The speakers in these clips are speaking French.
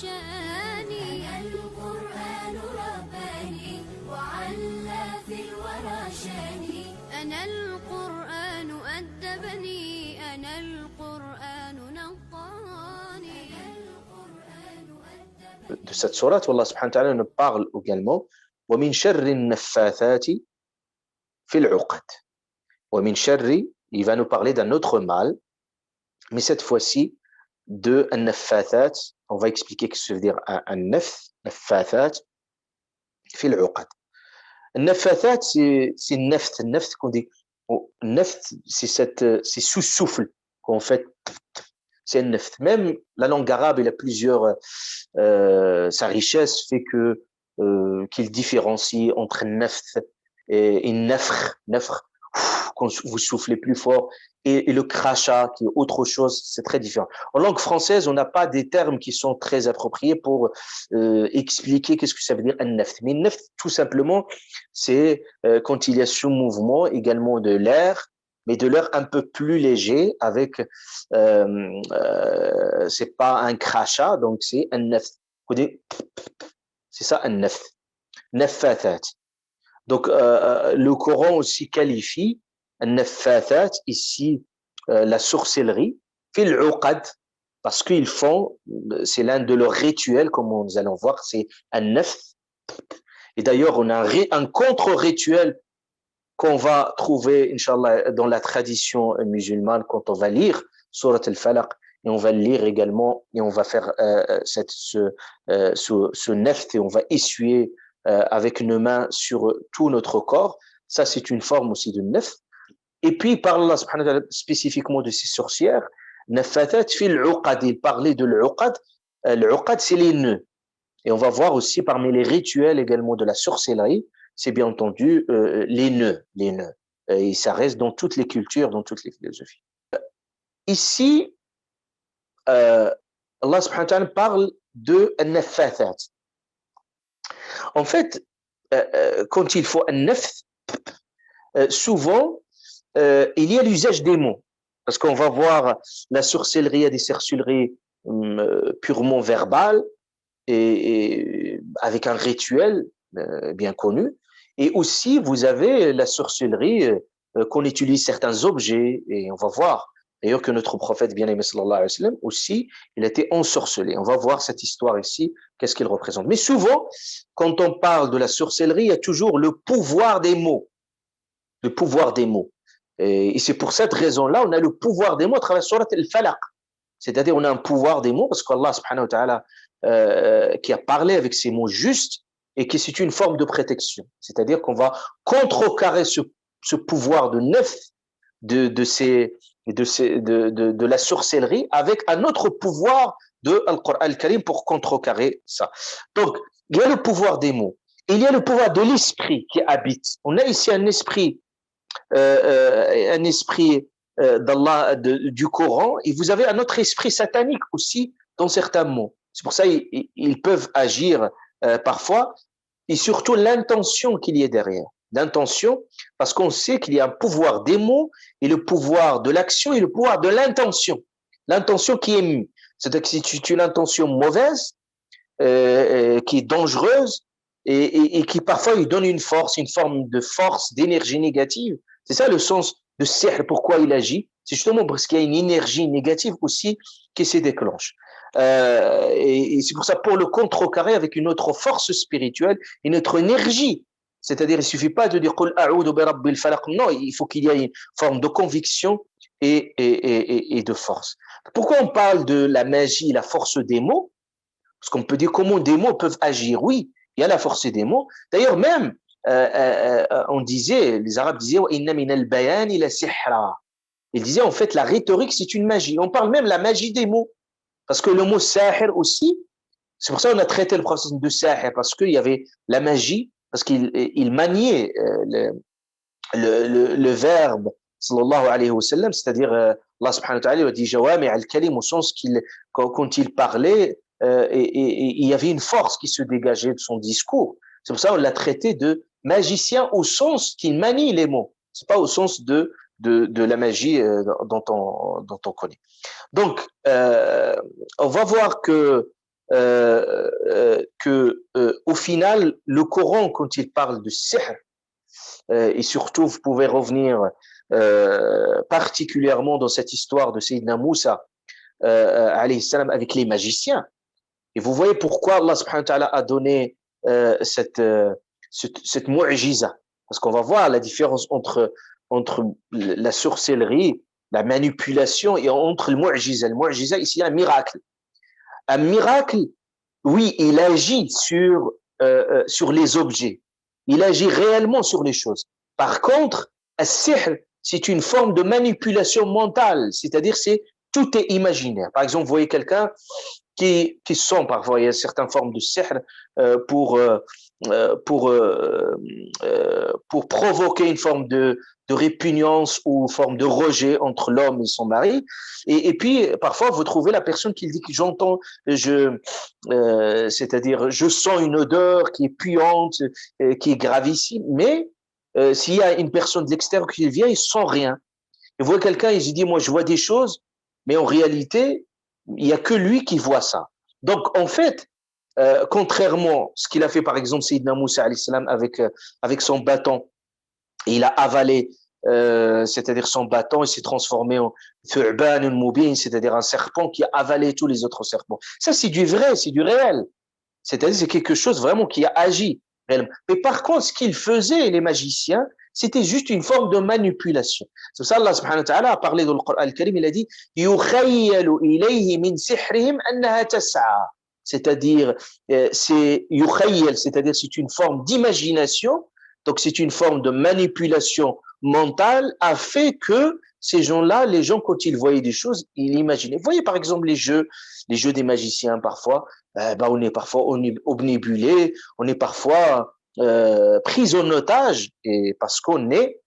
شاني. أنا القرآن رباني وعلى في الورى شاني. أنا القرآن أدبني. أنا القرآن نقاني. De cette sourate, Allah subhanahu wa ta'ala nous parle également وَمِن شَرِّ النَّفَّاثَاتِ فِي الْعُقَدِ. وَمِن شَرِّ, il va nous parler d'un autre mal, mais cette fois-ci de النفاثات. On va expliquer ce que ça veut dire un نفاثات في العقد. النفاثات, c'est النفث qu'on dit. النفث, c'est sous-souffle qu'on fait. C'est un nefth. Même la langue arabe, il a plusieurs, sa richesse fait que qu'il différencie entre nefth et nefr, quand vous soufflez plus fort, et le crachat, qui est autre chose, c'est très différent. En langue française, on n'a pas des termes qui sont très appropriés pour expliquer qu'est-ce que ça veut dire un nefth. Mais nefth, tout simplement, c'est quand il y a sous mouvement également de l'air, mais de l'air un peu plus léger, avec c'est pas un crachat, donc c'est un nefth. C'est ça un nefth. Neffathat. Donc le Coran aussi qualifie un neffathat ici la sorcellerie, fil uqad, parce qu'ils font, c'est l'un de leurs rituels, comme nous allons voir, c'est un nefth. Et d'ailleurs, on a un contre-rituel qu'on va trouver, Inch'Allah, dans la tradition musulmane quand on va lire Surat al-Falaq, et on va le lire également, et on va faire ce nefth, et on va essuyer avec une main sur tout notre corps. Ça, c'est une forme aussi de nefth. Et puis, il parle spécifiquement de ces sorcières. Naffathat fil uqad, il parlait de l'uqad. L'uqad, c'est les nœuds. Et on va voir aussi parmi les rituels également de la sorcellerie, c'est bien entendu les nœuds. Et ça reste dans toutes les cultures, dans toutes les philosophies. Ici, Allah subhanahu wa ta'ala parle de naffathat. En fait, quand il faut un nafth, souvent, il y a l'usage des mots. Parce qu'on va voir la sorcellerie à des sorcelleries purement verbales et avec un rituel bien connu. Et aussi, vous avez la sorcellerie qu'on utilise certains objets, et on va voir d'ailleurs que notre prophète bien-aimé sallallahu alayhi wa sallam aussi, il a été ensorcelé. On va voir cette histoire ici, qu'est-ce qu'elle représente. Mais souvent, quand on parle de la sorcellerie, il y a toujours le pouvoir des mots. Le pouvoir des mots. Et c'est pour cette raison-là, on a le pouvoir des mots à travers Surat al-Falaq. C'est-à-dire, on a un pouvoir des mots parce qu'Allah subhanahu wa ta'ala qui a parlé avec ces mots justes et que c'est une forme de protection. C'est-à-dire qu'on va contrecarrer ce pouvoir de neuf de la sorcellerie avec un autre pouvoir de Al-Qur'an al-Karim pour contrecarrer ça. Donc, il y a le pouvoir des mots. Il y a le pouvoir de l'esprit qui habite. On a ici un esprit d'Allah, du Coran, et vous avez un autre esprit satanique aussi dans certains mots. C'est pour ça qu'ils peuvent agir parfois, et surtout l'intention qu'il y ait derrière. L'intention, parce qu'on sait qu'il y a un pouvoir des mots, et le pouvoir de l'action, et le pouvoir de l'intention. L'intention qui est mise. C'est-à-dire que si tu as une intention mauvaise, qui est dangereuse, et qui parfois lui donne une forme de force, d'énergie négative. C'est ça le sens de sihr, pourquoi il agit. C'est justement parce qu'il y a une énergie négative aussi qui se déclenche. Et c'est pour ça, pour le contrecarrer avec une autre force spirituelle, une autre énergie. C'est-à-dire, il suffit pas de dire « Qul a'udhu bi rabbil falaq ». Non, il faut qu'il y ait une forme de conviction et de force. Pourquoi on parle de la magie, la force des mots? Parce qu'on peut dire comment des mots peuvent agir. Oui, il y a la force des mots. D'ailleurs, même, on disait, les Arabes disaient « Inna min al-bayan ila sihra ». Ils disaient, en fait, la rhétorique, c'est une magie. On parle même de la magie des mots. Parce que le mot sahir aussi, c'est pour ça qu'on a traité le processus de sahir, parce qu'il y avait la magie, parce qu'il maniait le verbe, sallallahu alayhi wa sallam, c'est-à-dire, Allah subhanahu wa ta'ala a dit « Jawami al-kalim » au sens quand il parlait, et il y avait une force qui se dégageait de son discours. C'est pour ça qu'on l'a traité de magicien au sens qu'il manie les mots. C'est pas au sens de la magie dont on connaît. Donc, on va voir que au final, le Coran, quand il parle de sihr, et surtout, vous pouvez revenir particulièrement dans cette histoire de Sayyidina Moussa, alayhi salam, avec les magiciens. Et vous voyez pourquoi Allah subhanahu wa ta'ala a donné cette mu'jiza. Parce qu'on va voir la différence entre la sorcellerie, la manipulation et entre le mu'jiza. Le mu'jiza, ici, un miracle. Un miracle, oui, il agit sur les objets. Il agit réellement sur les choses. Par contre, as-sihr, c'est une forme de manipulation mentale, c'est-à-dire tout est imaginaire. Par exemple, vous voyez quelqu'un qui sont parfois, il y a certaines formes de sihr pour provoquer une forme de répugnance ou forme de rejet entre l'homme et son mari. Et puis, parfois, vous trouvez la personne qui dit que j'entends, c'est-à-dire, je sens une odeur qui est puante, qui est gravissime, mais s'il y a une personne de l'extérieur qui vient, il sent rien. Et vous voyez quelqu'un, il se dit, moi, je vois des choses, mais en réalité, il n'y a que lui qui voit ça. Donc, en fait, contrairement à ce qu'il a fait, par exemple, Sayyidina Moussa alayhi salam avec son bâton, et il a avalé, c'est-à-dire son bâton, il s'est transformé en thu'ban mubin, c'est-à-dire un serpent qui a avalé tous les autres serpents. Ça, c'est du vrai, c'est du réel. C'est-à-dire, c'est quelque chose vraiment qui a agi réellement. Mais par contre, ce qu'ils faisaient, les magiciens, c'était juste une forme de manipulation. C'est pour ça Allah subhanahu wa ta'ala a parlé dans le Coran al-Karim, il a dit يُخَيَّلُ إِلَيْهِ مِنْ سِحْرِهِمْ أَنَّهَا تَسْعَى. C'est-à-dire, c'est yukhayal, c'est-à-dire c'est une forme d'imagination, donc c'est une forme de manipulation mentale, a fait que ces gens-là, les gens, quand ils voyaient des choses, ils imaginaient. Vous voyez par exemple les jeux des magiciens parfois, on est parfois obnubilé, on est parfois pris en otage, et parce qu'on est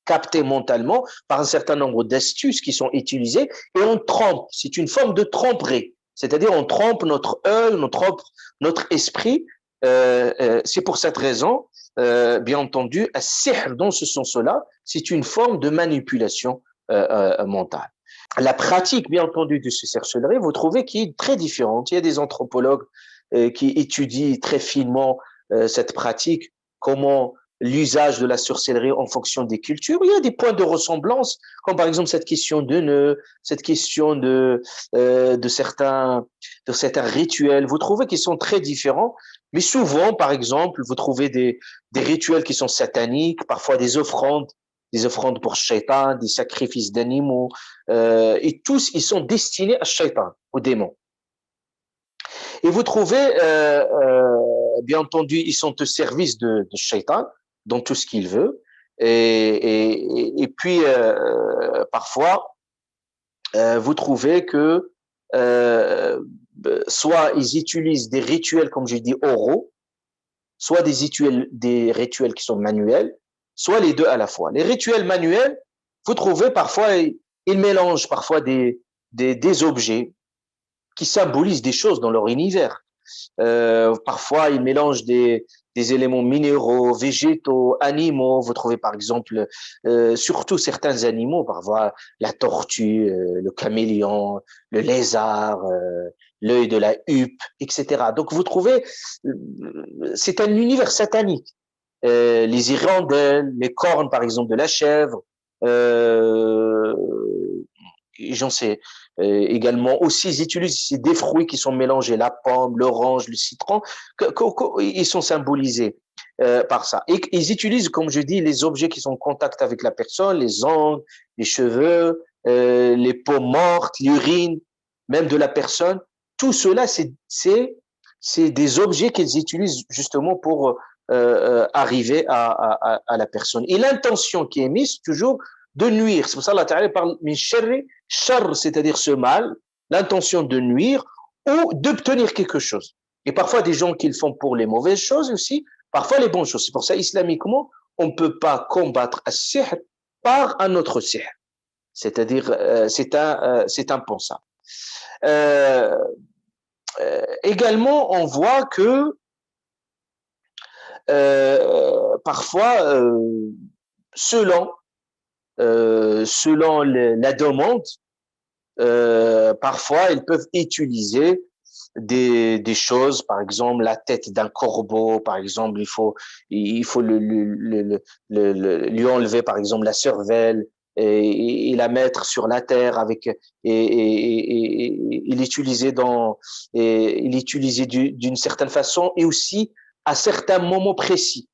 capté mentalement par un certain nombre d'astuces qui sont utilisées, et on trompe. C'est une forme de tromperie. C'est-à-dire, on trompe notre œil, on trompe notre esprit. C'est pour cette raison, bien entendu, as-sihr dans ce sens-là, c'est une forme de manipulation mentale. La pratique, bien entendu, de ce sorcellerie, vous trouvez qui est très différente. Il y a des anthropologues qui étudient très finement cette pratique, comment l'usage de la sorcellerie en fonction des cultures. Il y a des points de ressemblance, comme par exemple cette question de nœuds, cette question de certains rituels. Vous trouvez qu'ils sont très différents, mais souvent, par exemple, vous trouvez des rituels qui sont sataniques, parfois des offrandes pour Shaitan, des sacrifices d'animaux, et tous, ils sont destinés à Shaitan, au démon. Et vous trouvez, bien entendu, ils sont au service de Shaitan dans tout ce qu'il veut. Et puis, parfois, vous trouvez que soit ils utilisent des rituels, comme j'ai dit, oraux, soit des rituels qui sont manuels, soit les deux à la fois. Les rituels manuels, vous trouvez parfois, ils mélangent parfois des objets qui symbolisent des choses dans leur univers. Parfois, ils mélangent des éléments minéraux, végétaux, animaux. Vous trouvez par exemple, surtout certains animaux, parfois la tortue, le caméléon, le lézard, l'œil de la huppe, etc. Donc vous trouvez, c'est un univers satanique. Les hirondelles, les cornes par exemple de la chèvre, j'en sais également aussi ils utilisent des fruits qui sont mélangés, la pomme, l'orange, le citron, ils sont symbolisés par ça. Et ils utilisent, comme je dis, les objets qui sont en contact avec la personne, les ongles, les cheveux, les peaux mortes, l'urine, même de la personne. Tout cela, c'est des objets qu'ils utilisent justement pour arriver à la personne. Et l'intention qui est mise, toujours de nuire. C'est pour ça que Allah Ta'ala parle min sharri, shar, c'est-à-dire ce mal, l'intention de nuire ou d'obtenir quelque chose. Et parfois des gens qui le font pour les mauvaises choses aussi, parfois les bonnes choses. C'est pour ça, islamiquement, on ne peut pas combattre as-sihr par un autre sihr. C'est-à-dire, c'est impensable. Également, on voit que parfois, selon la demande, parfois ils peuvent utiliser des choses, par exemple la tête d'un corbeau, par exemple, il faut lui enlever, par exemple, la cervelle et la mettre sur la terre avec et l'utiliser il l'utiliser d'une certaine façon et aussi à certains moments précis.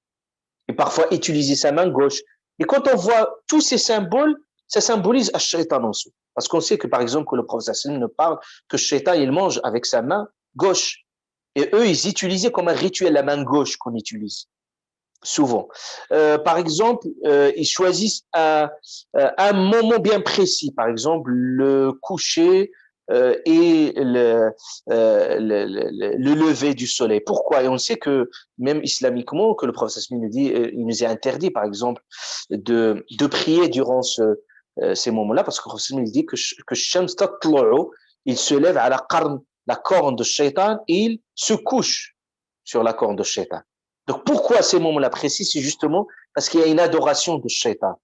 Et parfois utiliser sa main gauche. Et quand on voit tous ces symboles, ça symbolise Ash-Shaytan en soi. Parce qu'on sait que, par exemple, que le prophète sallallahu ne parle que Shaytan, il mange avec sa main gauche. Et eux, ils utilisaient comme un rituel la main gauche qu'on utilise souvent. Par exemple, ils choisissent un moment bien précis, par exemple le coucher et le lever du soleil. Pourquoi? Et on sait que même islamiquement, que le prophète nous dit, il nous est interdit, par exemple, de prier durant ces moments-là, parce que le prophète nous dit que Shams tatlu'u, il se lève à la corne de Shaitan et il se couche sur la corne de Shaitan. Donc pourquoi ces moments-là précis? C'est justement parce qu'il y a une adoration de Shaitan.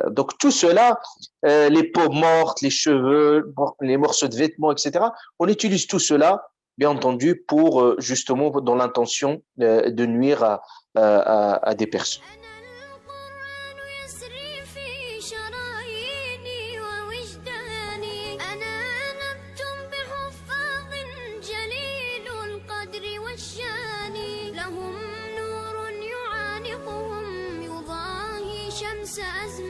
Donc tout cela, les peaux mortes, les cheveux, les morceaux de vêtements, etc. On utilise tout cela, bien entendu, pour justement dans l'intention de nuire à des personnes. شمس أزمان